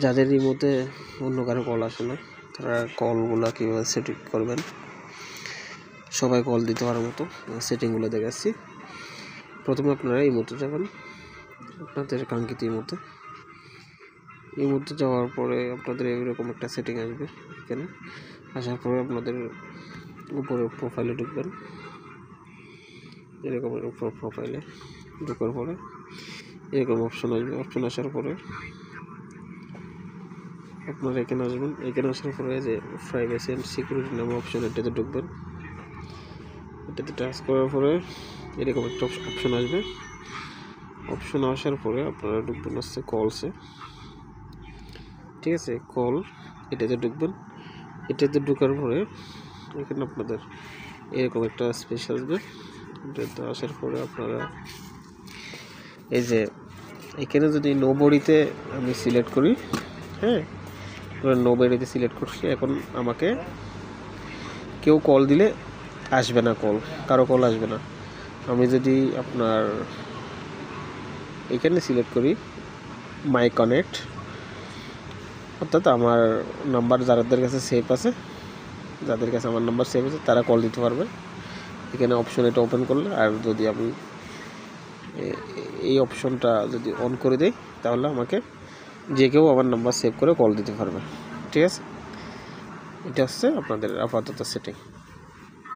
যাদের রিমোটে অন্য কারো কল আসে না, তারা কলগুলো কীভাবে সেটিং করবেন, সবাই কল দিতে পারার মতো সেটিংগুলো দেখাচ্ছি। প্রথমে আপনারা ইমোতে যাবেন, আপনাদের কাঙ্ক্ষিত ইমোতে যাওয়ার পরে আপনাদের এরকম একটা সেটিং আসবে। এখানে আসার পরে আপনাদের উপরে প্রোফাইলে ঢুকবেন। এরকম প্রোফাইলে ঢোকার পরে এরকম অপশন আসবে। অপশন আসার পরে আপনারা এখানে আসবেন। এখানে আসার পরে যে প্রাইভেসি অ্যান্ড সিকিউরিটি নামে অপশন, এটাতে ঢুকবেন। এটাতে টাচ করার পরে এরকম একটা অপশন আসবে। অপশন আসার পরে আপনারা ঢুকবেন হচ্ছে কলসে, ঠিক আছে? কল, এটাতে ঢুকবেন। এটাতে ঢোকার পরে এখানে আপনাদের এরকম একটা স্পেস আসবে। এটাতে আসার পরে আপনারা এই যে এখানে যদি নোবডিতে আমি সিলেক্ট করি, হ্যাঁ, নোবডিতে সিলেক্ট করছি। এখন আমাকে কেউ কল দিলে আসবে না, কারো কল আসবে না। আমি যদি আপনার এখানে সিলেক্ট করি মাই কানেক্ট, অর্থাৎ আমার নাম্বার যাদের কাছে সেভ আছে, যাদের কাছে আমার নাম্বার সেভ আছে তারা কল দিতে পারবে। এখানে অপশন এটা ওপেন করলে, আর যদি আমি এই অপশনটা যদি অন করে দেই তাহলে আমাকে যে কেউ আমার নাম্বার সেভ করে কল দিতে পারবে, ঠিক আছে? এটা হচ্ছে আপনাদের আপাতত সেটিং।